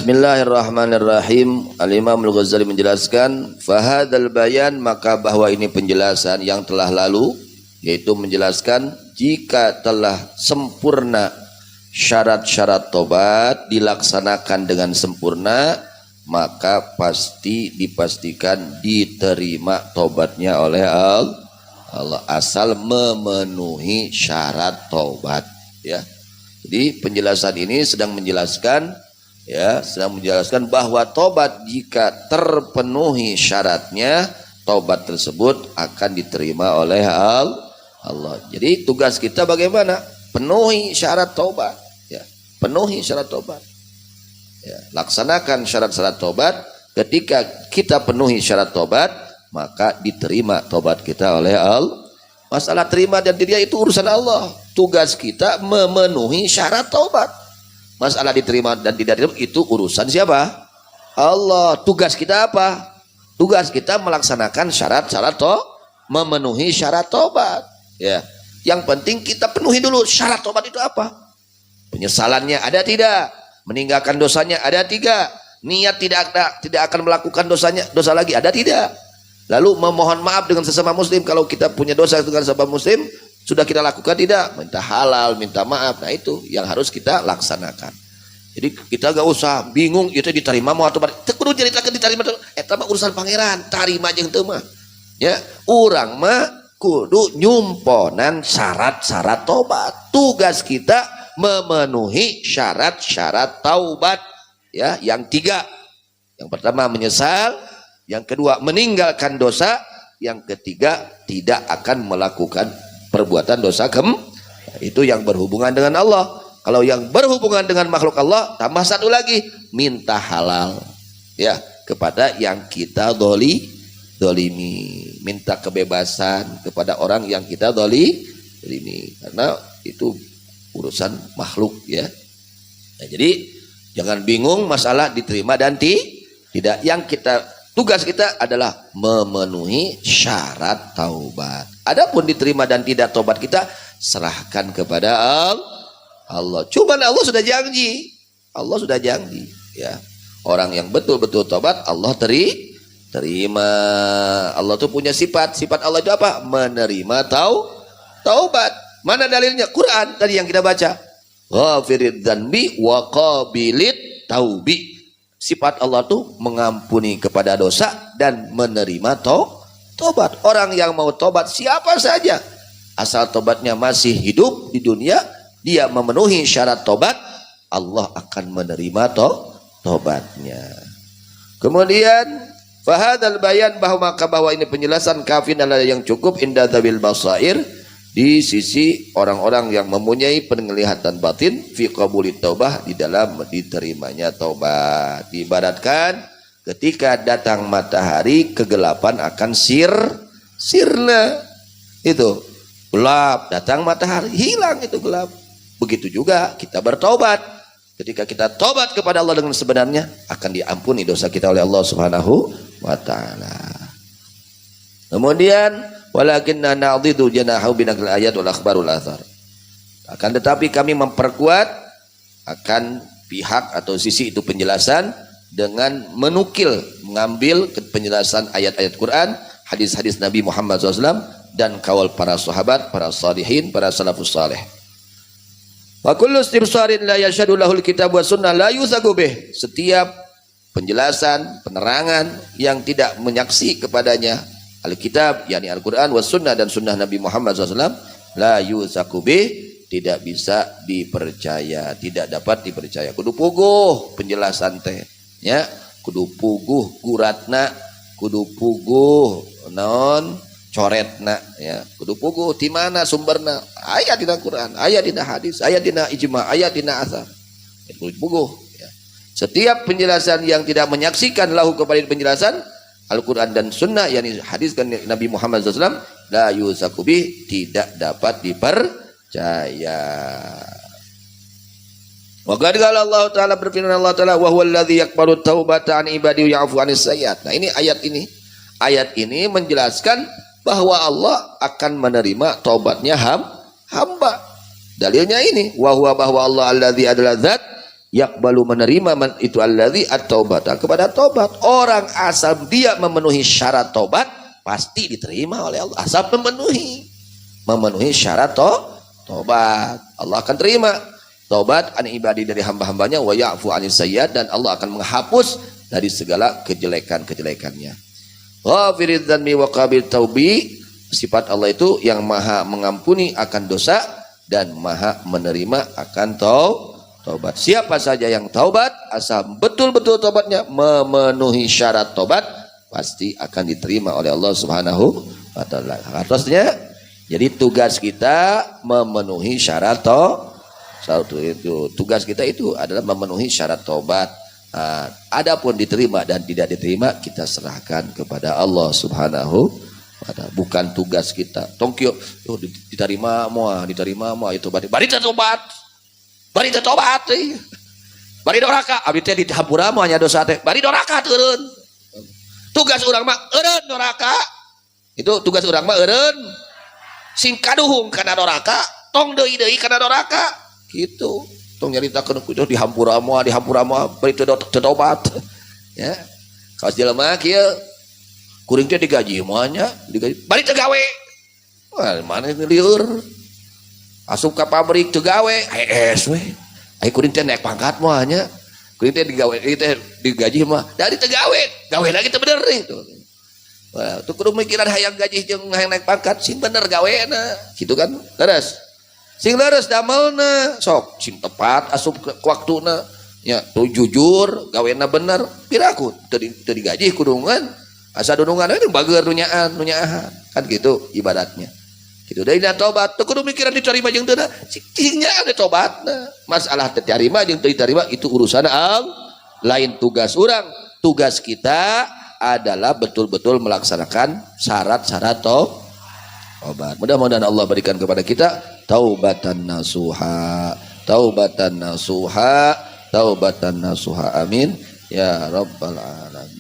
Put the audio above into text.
Bismillahirrahmanirrahim. Al-Imam Al-Ghazali menjelaskan, fahadal bayan, maka bahwa ini penjelasan yang telah lalu, yaitu menjelaskan jika telah sempurna syarat-syarat tobat dilaksanakan dengan sempurna, maka pasti dipastikan diterima tobatnya oleh Allah, asal memenuhi syarat tobat. Ya, jadi penjelasan ini sedang menjelaskan bahwa tobat jika terpenuhi syaratnya, tobat tersebut akan diterima oleh Allah. Jadi tugas kita bagaimana? Penuhi syarat tobat, ya. Penuhi syarat tobat. Ya, laksanakan syarat-syarat tobat. Ketika kita penuhi syarat tobat, maka diterima tobat kita oleh Allah. Masalah terima dan tidak itu urusan Allah. Tugas kita memenuhi syarat tobat. Masalah diterima dan tidak diterima itu urusan siapa? Allah. Tugas kita apa? Tugas kita melaksanakan syarat-syarat memenuhi syarat tobat. Ya. Yang penting kita penuhi dulu syarat tobat itu apa? Penyesalannya ada tidak? Meninggalkan dosanya ada tidak? Niat tidak akan melakukan dosa lagi ada tidak? Lalu memohon maaf dengan sesama muslim kalau kita punya dosa dengan sesama muslim, sudah kita lakukan tidak? Minta halal, minta maaf. Nah itu yang harus kita laksanakan. Jadi kita gak usah bingung itu diterima mau atau kudu ceritakan diterima eta mah urusan pangeran, tarima jeung teu mah. Ya, urang mah kudu nyumponan syarat-syarat tobat. Tugas kita memenuhi syarat-syarat taubat, ya, yang 3. Yang pertama menyesal, yang kedua meninggalkan dosa, yang ketiga tidak akan melakukan perbuatan dosa itu yang berhubungan dengan Allah. Kalau yang berhubungan dengan makhluk Allah, tambah satu lagi, minta halal, ya, kepada yang kita dolimi, minta kebebasan kepada orang yang kita dolimi, karena itu urusan makhluk, ya. Nah, jadi jangan bingung masalah diterima dan tidak. Yang tugas kita adalah memenuhi syarat taubat. Adapun diterima dan tidak taubat kita serahkan kepada Allah. Cuman Allah sudah janji. Ya. Orang yang betul-betul taubat Allah terima. Allah tuh punya sifat Allah itu apa? Menerima taubat. Mana dalilnya? Quran tadi yang kita baca. Ghafirid dzanbi wa qabilit taubi. Sifat Allah tuh mengampuni kepada dosa dan menerima tobat. Orang yang mau tobat siapa saja, asal tobatnya masih hidup di dunia, dia memenuhi syarat tobat, Allah akan menerima tobatnya. Kemudian fahadal bayan, bahwa ini penjelasan kafin adalah yang cukup inda dzabil basair, di sisi orang-orang yang mempunyai penglihatan batin, fi qabulit taubah, di dalam diterimanya taubat. Diibaratkan ketika datang matahari, kegelapan akan sirna. Itu gelap, datang matahari, hilang itu gelap. Begitu juga kita bertobat. Ketika kita tobat kepada Allah dengan sebenarnya, akan diampuni dosa kita oleh Allah Subhanahu wa taala. Kemudian walakinna na'dhidu janahu binaqil ayat wal akhbarul athar. Akan tetapi kami memperkuat akan pihak atau sisi itu penjelasan dengan mengambil penjelasan ayat-ayat Quran, hadis-hadis Nabi Muhammad SAW, dan kawal para sahabat, para salihin, para salafus saleh. Wa kullu istibsarin la yashhadu lahul kitab wa sunnah la yuzagu bih. Setiap penjelasan, penerangan yang tidak menyaksi kepadanya Alkitab, yakni Al-Quran, was sunnah, dan sunnah Nabi Muhammad SAW, la yuzaku bih, tidak bisa dipercaya, tidak dapat dipercaya. Kudu puguh penjelasan teh, ya, kudu puguh guratna, kudu puguh non coretna, ya, kudu puguh di mana sumberna, ayat dina Quran, ayat dina hadis, ayat dina ijma, ayat dina asar, kudu puguh, ya. Setiap penjelasan yang tidak menyaksikan lahu kepada penjelasan Al-Quran dan Sunnah, yakni hadis kan Nabi Muhammad SAW, la yusakubi, tidak dapat dipercaya. Wa qad qala Allah Ta'ala, berfirman Allah Ta'ala, wa huwal ladzi yaqbalu taubata an ibadihi wa ya'fu anis sayyi'at. Nah, ini ayat ini menjelaskan bahwa Allah akan menerima taubatnya hamba. Dalilnya ini, wa huwa, bahwa Allah alladzi adalah zat Yakbalu menerima itu alladzi at-taubata kepada taubat. Orang asal dia memenuhi syarat taubat pasti diterima oleh Allah. Asal memenuhi syarat taubat, Allah akan terima taubat an ibadi dari hamba-hambanya, wa ya'fu anis sayyi'at, dan Allah akan menghapus dari segala kejelekan-kejelekannya. Ghafiridz dzanbi wa qabil taubi, sifat Allah itu yang maha mengampuni akan dosa dan maha menerima akan taubat. Siapa saja yang taubat, asal betul-betul taubatnya memenuhi syarat taubat, pasti akan diterima oleh Allah Subhanahu wa taala. Artinya, jadi tugas kita memenuhi syarat itu. Tugas kita itu adalah memenuhi syarat taubat. Adapun diterima dan tidak diterima kita serahkan kepada Allah Subhanahu wa taala. Bukan tugas kita. Tongkio diterima moal itu bari tobat. Bari tobat teh. Bari doraka, abdi teh dihampura moal nya dosa teh. Bari doraka turun. Tugas urang mah eureun doraka. Itu tugas urang mah eureun. Sing kaduhung kana doraka, tong deui kana doraka. Gitu. Tong nyaritakeun ku itu dihampura moal bari teu tobat. Ya. Kaos jelema kieu kuring teh digaji moal nya, digaji. Bari teu gawe. Wah, mana lieur. Asup ka pabrik teu gawe, hees we. Ai kuring teh naik pangkat moal nya. Kuring teh digawe teh digaji mah, dari teu gawe lagi teu bener itu. Wah, tuh kudu mikiran hayang gaji jeung hayang naik pangkat, sing bener gaweana. Gitu kan? Leres. Sing leres damelna, sok sing tepat asup ke waktuna. Ya, tuh jujur, gaweana bener, piraku teu digaji kudungan. Asa dunungan we bager nunyaan. Kan gitu ibaratnya. Gitu deui na tobat, teu kudu mikiran diterima jeung teu na. Sing nya ada tobatna. Masalah diterima jeung teu diterima itu urusan lain tugas urang. Tugas kita adalah betul-betul melaksanakan syarat-syarat taubat. Mudah-mudahan Allah berikan kepada kita taubatan nasuha. Amin ya rabbal alamin.